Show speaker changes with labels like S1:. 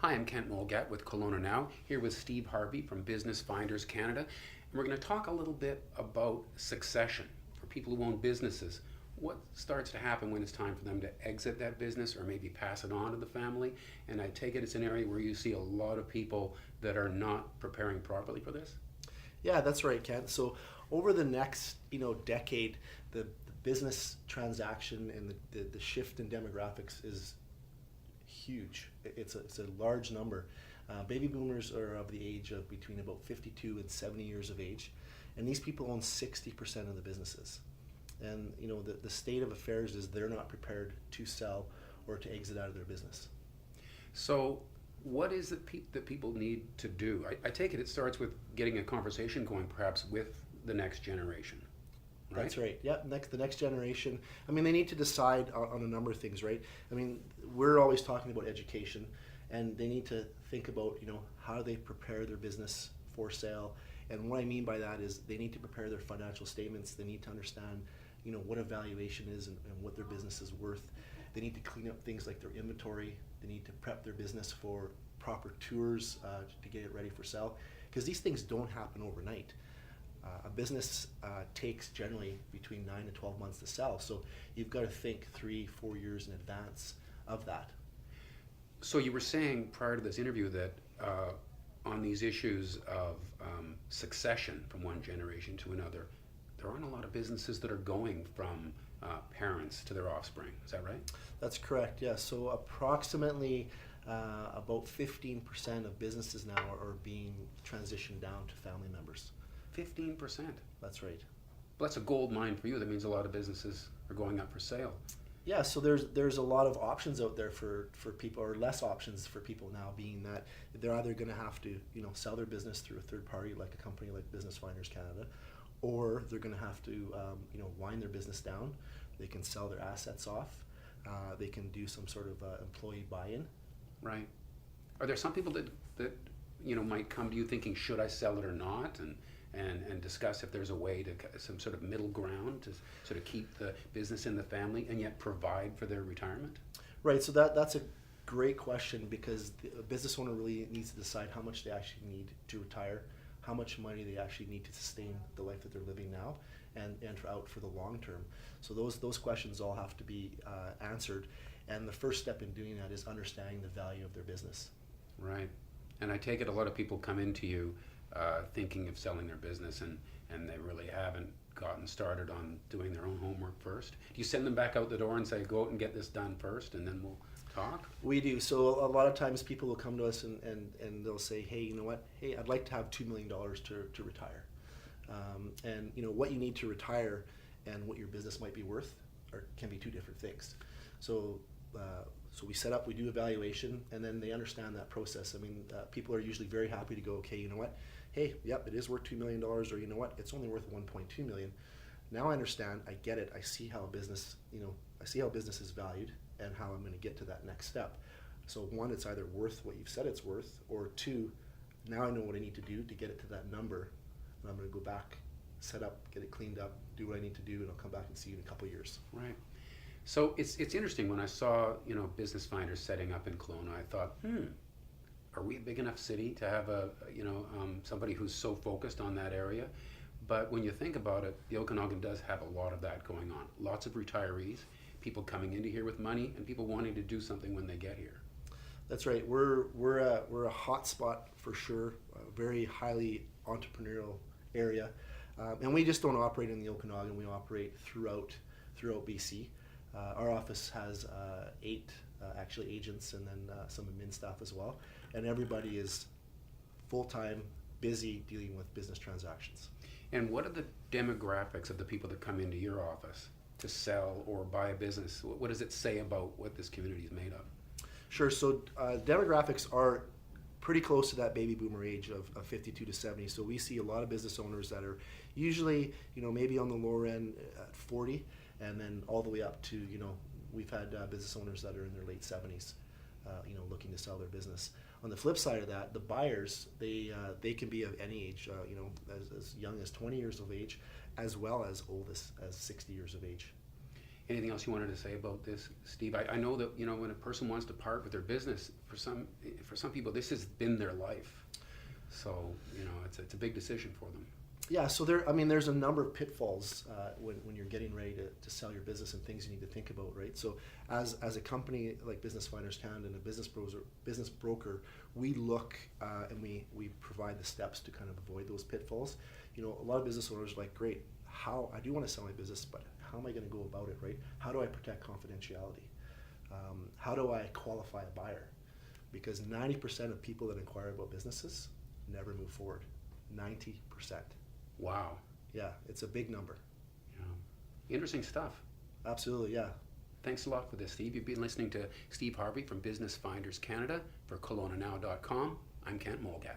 S1: Hi, I'm Kent Mulgat with KelownaNow, here with Steve Harvey from Business Finders Canada. And we're going to talk a little bit about succession for people who own businesses. What starts to happen when it's time for them to exit that business or maybe pass it on to the family? And I take it it's an area where you see a lot of people that are not preparing properly for this?
S2: Yeah, that's right, Kent. So over the next decade, the business transaction and the shift in demographics is huge. It's a large number. Baby boomers are of the age of between about 52 and 70 years of age, and these people own 60% of the businesses. And the state of affairs is they're not prepared to sell or to exit out of their business.
S1: So, what is it that people need to do? I take it starts with getting a conversation going, perhaps with the next generation. Right?
S2: That's right. Yeah, the next generation. I mean, they need to decide on a number of things, right? I mean, we're always talking about education, and they need to think about how they prepare their business for sale. And what I mean by that is they need to prepare their financial statements. They need to understand what a valuation is and what their business is worth. They need to clean up things like their inventory. They need to prep their business for proper tours to get it ready for sale, because these things don't happen overnight. A business takes generally between 9 to 12 months to sell, so you've got to think 3-4 years in advance of that.
S1: So you were saying prior to this interview that on these issues of succession from one generation to another, there aren't a lot of businesses that are going from parents to their offspring. Is that right?
S2: That's correct, yeah. So approximately about 15% of businesses now are being transitioned down to family members.
S1: 15%.
S2: That's right.
S1: Well, that's a gold mine for you. That means a lot of businesses are going up for sale.
S2: Yeah, so there's a lot of options out there for people, or less options for people now, being that they're either going to have to sell their business through a third party like a company like Business Finders Canada, or they're going to have to wind their business down. They can sell their assets off. They can do some sort of employee buy-in.
S1: Right. Are there some people that might come to you thinking, should I sell it or not, and discuss if there's a way to some sort of middle ground to sort of keep the business in the family and yet provide for their retirement?
S2: Right. So that's a great question, because the business owner really needs to decide how much they actually need to retire, how much money they actually need to sustain the life that they're living now, and out for the long term. So those questions all have to be answered, and the first step in doing that is understanding the value of their business.
S1: Right. And I take it a lot of people come into you thinking of selling their business, and they really haven't gotten started on doing their own homework first. Do you send them back out the door and say, go out and get this done first, and then we'll talk?
S2: We do. So a lot of times people will come to us and they'll say, hey, you know what? Hey, I'd like to have $2 million to retire. And what you need to retire and what your business might be worth can be two different things. So we set up, we do evaluation, and then they understand that process. I mean, people are usually very happy to go, okay, you know what? Hey, yep, it is worth $2 million, or you know what? It's only worth 1.2 million. Now I understand, I get it. I see how business is valued and how I'm going to get to that next step. So one, it's either worth what you've said it's worth, or two, now I know what I need to do to get it to that number, and I'm going to go back, set up, get it cleaned up, do what I need to do, and I'll come back and see you in a couple of years.
S1: Right. So it's interesting, when I saw Business Finders setting up in Kelowna, I thought, are we a big enough city to have somebody who's so focused on that area? But when you think about it, the Okanagan does have a lot of that going on. Lots of retirees, people coming into here with money, and people wanting to do something when they get here.
S2: That's right. We're a hot spot for sure. A very highly entrepreneurial area, and we just don't operate in the Okanagan. We operate throughout BC. Our office has 8 actually agents, and then some admin staff as well. And everybody is full-time, busy dealing with business transactions.
S1: And what are the demographics of the people that come into your office to sell or buy a business? What does it say about what this community is made of?
S2: Sure. So demographics are pretty close to that baby boomer age of 52 to 70. So we see a lot of business owners that are usually, maybe on the lower end at 40, and then all the way up to, we've had business owners that are in their late 70s, looking to sell their business. On the flip side of that, the buyers, they can be of any age, as young as 20 years of age, as well as old as 60 years of age.
S1: Anything else you wanted to say about this, Steve? I know that, you know, when a person wants to part with their business, for some people, this has been their life. So, you know, it's a big decision for them.
S2: Yeah, so there's a number of pitfalls when you're getting ready to sell your business and things you need to think about, right? So as a company like Business Finders Canada and a business broker, we look and we provide the steps to kind of avoid those pitfalls. You know, a lot of business owners are like, great, I do want to sell my business, but how am I going to go about it, right? How do I protect confidentiality? How do I qualify a buyer? Because 90% of people that inquire about businesses never move forward. 90%.
S1: Wow.
S2: Yeah, it's a big number.
S1: Yeah. Interesting stuff.
S2: Absolutely, yeah.
S1: Thanks a lot for this, Steve. You've been listening to Steve Harvey from Business Finders Canada for KelownaNow.com. I'm Kent Mulgat.